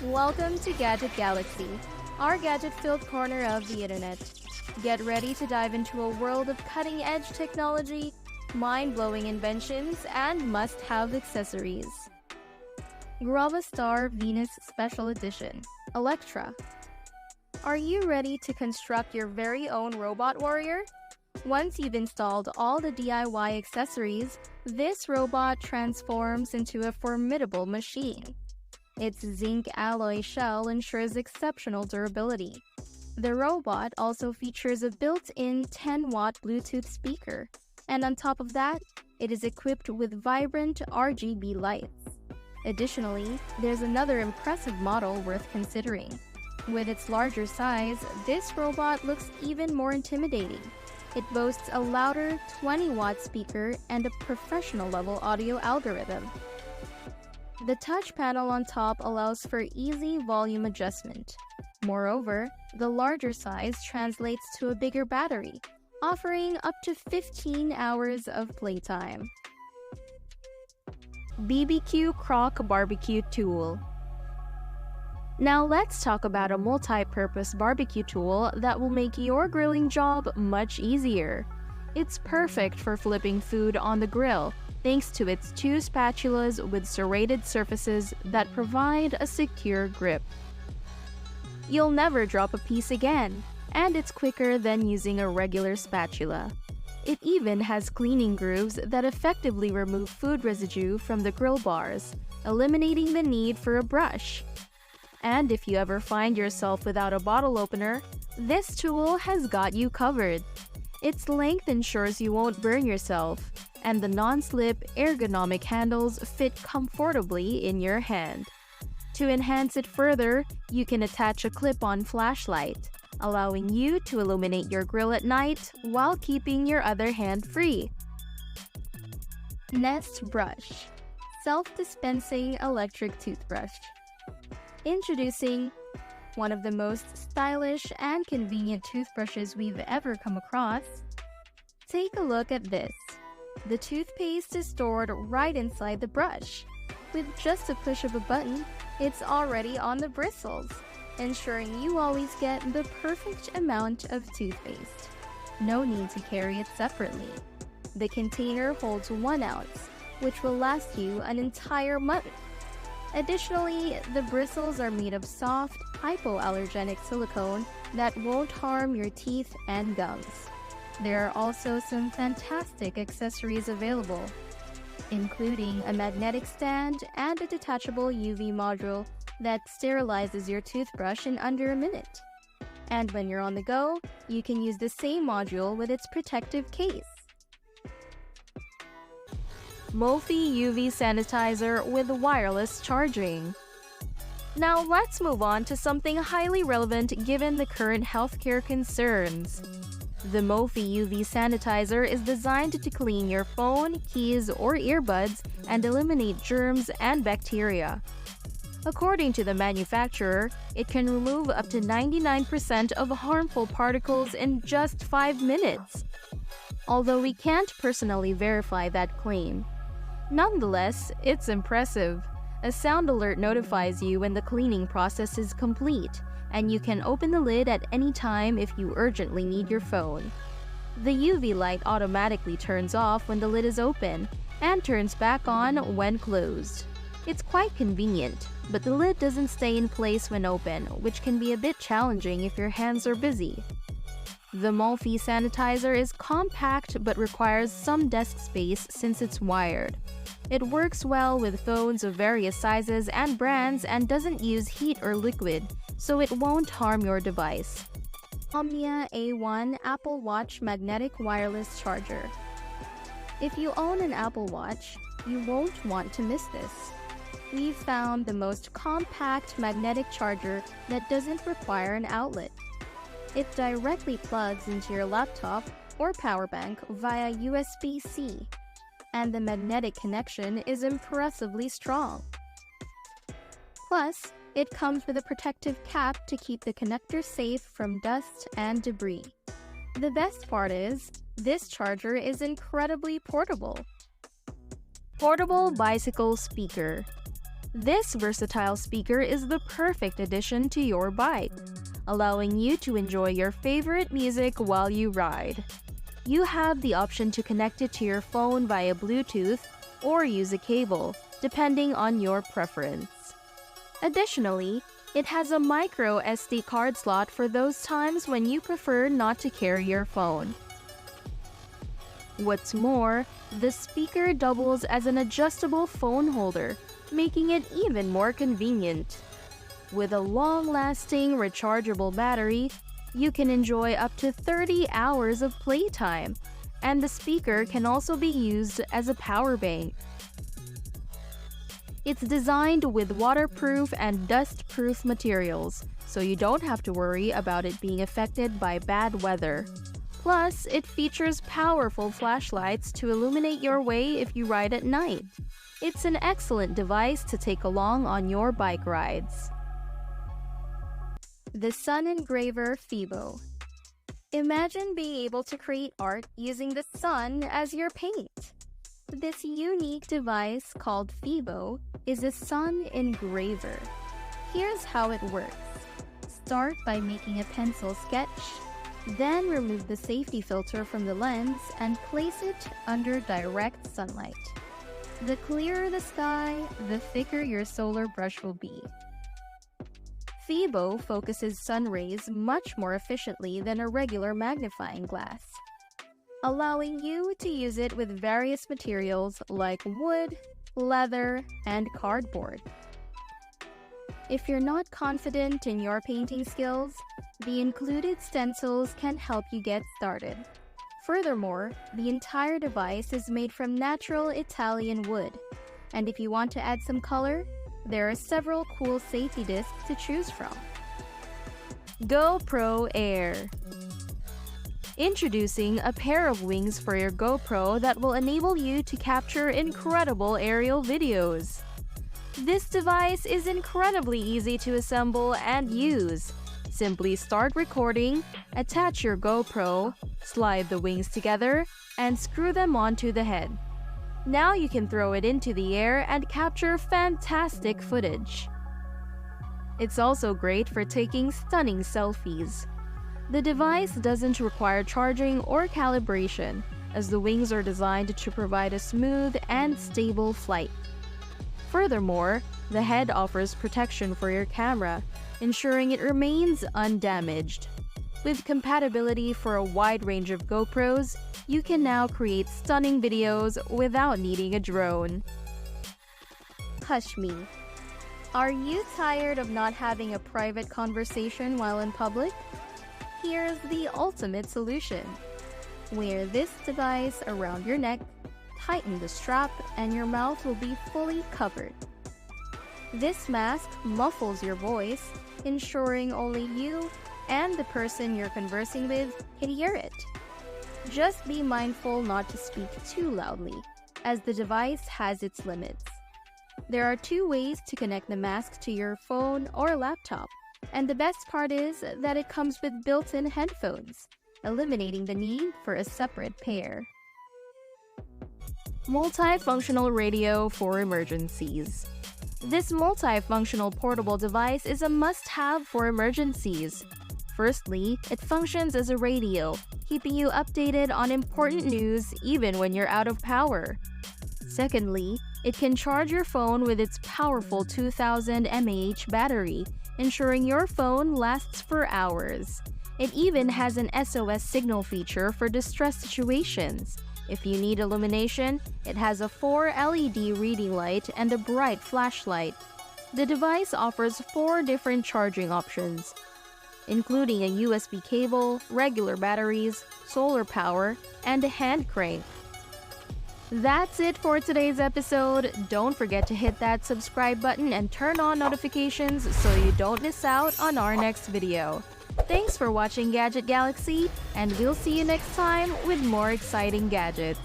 Welcome to Gadget Galaxy, our gadget-filled corner of the internet. Get ready to dive into a world of cutting-edge technology, mind-blowing inventions, and must-have accessories. GravaStar Venus Special Edition, Elektra. Are you ready to construct your very own robot warrior? Once you've installed all the DIY accessories, this robot transforms into a formidable machine. Its zinc alloy shell ensures exceptional durability. The robot also features a built-in 10-watt Bluetooth speaker, and on top of that, it is equipped with vibrant RGB lights. Additionally, there's another impressive model worth considering. With its larger size, this robot looks even more intimidating. It boasts a louder 20-watt speaker and a professional-level audio algorithm. The touch panel on top allows for easy volume adjustment. Moreover, the larger size translates to a bigger battery, offering up to 15 hours of playtime. BBQCroc Barbecue Tool. Now let's talk about a multi-purpose barbecue tool that will make your grilling job much easier. It's perfect for flipping food on the grill, thanks to its two spatulas with serrated surfaces that provide a secure grip. You'll never drop a piece again, and it's quicker than using a regular spatula. It even has cleaning grooves that effectively remove food residue from the grill bars, eliminating the need for a brush. And if you ever find yourself without a bottle opener, this tool has got you covered. Its length ensures you won't burn yourself, and the non-slip ergonomic handles fit comfortably in your hand. To enhance it further, you can attach a clip-on flashlight, allowing you to illuminate your grill at night while keeping your other hand free. Nest Brush, Self-dispensing Electric Toothbrush. Introducing one of the most stylish and convenient toothbrushes we've ever come across. Take a look at this. The toothpaste is stored right inside the brush. With just a push of a button, it's already on the bristles, ensuring you always get the perfect amount of toothpaste. No need to carry it separately. The container holds 1 ounce, which will last you an entire month. Additionally, the bristles are made of soft, hypoallergenic silicone that won't harm your teeth and gums. There are also some fantastic accessories available, including a magnetic stand and a detachable UV module that sterilizes your toothbrush in under a minute. And when you're on the go, you can use the same module with its protective case. Mophie UV Sanitizer with wireless charging. Now let's move on to something highly relevant given the current healthcare concerns. The Mophie UV Sanitizer is designed to clean your phone, keys, or earbuds and eliminate germs and bacteria. According to the manufacturer, it can remove up to 99% of harmful particles in just 5 minutes. Although we can't personally verify that claim. Nonetheless, it's impressive. A sound alert notifies you when the cleaning process is complete, and you can open the lid at any time if you urgently need your phone. The UV light automatically turns off when the lid is open and turns back on when closed. It's quite convenient, but the lid doesn't stay in place when open, which can be a bit challenging if your hands are busy. The Mophie Sanitizer is compact but requires some desk space since it's wired. It works well with phones of various sizes and brands and doesn't use heat or liquid, so it won't harm your device. Omnia A1 Apple Watch Magnetic Wireless Charger. If you own an Apple Watch, you won't want to miss this. We've found the most compact magnetic charger that doesn't require an outlet. It directly plugs into your laptop or power bank via USB-C, and the magnetic connection is impressively strong. Plus, it comes with a protective cap to keep the connector safe from dust and debris. The best part is, this charger is incredibly portable. Portable Bicycle Speaker. This versatile speaker is the perfect addition to your bike, allowing you to enjoy your favorite music while you ride. You have the option to connect it to your phone via Bluetooth or use a cable, depending on your preference. Additionally, it has a micro SD card slot for those times when you prefer not to carry your phone. What's more, the speaker doubles as an adjustable phone holder, making it even more convenient. With a long-lasting rechargeable battery, you can enjoy up to 30 hours of playtime, and the speaker can also be used as a power bank. It's designed with waterproof and dust-proof materials, so you don't have to worry about it being affected by bad weather. Plus, it features powerful flashlights to illuminate your way if you ride at night. It's an excellent device to take along on your bike rides. The Sun Engraver Febo. Imagine being able to create art using the sun as your paint. This unique device called Febo is a sun engraver. Here's how it works. Start by making a pencil sketch, then remove the safety filter from the lens and place it under direct sunlight. The clearer the sky, the thicker your solar brush will be. Febo focuses sun rays much more efficiently than a regular magnifying glass, allowing you to use it with various materials like wood, leather, and cardboard. If you're not confident in your painting skills, the included stencils can help you get started. Furthermore, the entire device is made from natural Italian wood, and if you want to add some color, there are several cool safety discs to choose from. GoPro Aer. Introducing a pair of wings for your GoPro that will enable you to capture incredible aerial videos. This device is incredibly easy to assemble and use. Simply start recording, attach your GoPro, slide the wings together, and screw them onto the head. Now you can throw it into the air and capture fantastic footage. It's also great for taking stunning selfies. The device doesn't require charging or calibration, as the wings are designed to provide a smooth and stable flight. Furthermore, the head offers protection for your camera, ensuring it remains undamaged. With compatibility for a wide range of GoPros, you can now create stunning videos without needing a drone. Hushme. Are you tired of not having a private conversation while in public? Here's the ultimate solution. Wear this device around your neck, tighten the strap, and your mouth will be fully covered. This mask muffles your voice, ensuring only you and the person you're conversing with can hear it. Just be mindful not to speak too loudly, as the device has its limits. There are 2 ways to connect the mask to your phone or laptop, and the best part is that it comes with built-in headphones, eliminating the need for a separate pair. Multifunctional radio for emergencies. This multifunctional portable device is a must-have for emergencies. Firstly, it functions as a radio, keeping you updated on important news even when you're out of power. Secondly, it can charge your phone with its powerful 2000 mAh battery, ensuring your phone lasts for hours. It even has an SOS signal feature for distress situations. If you need illumination, it has a 4 LED reading light and a bright flashlight. The device offers 4 different charging options, including a USB cable, regular batteries, solar power, and a hand crank. That's it for today's episode. Don't forget to hit that subscribe button and turn on notifications so you don't miss out on our next video. Thanks for watching Gadget Galaxy, and we'll see you next time with more exciting gadgets.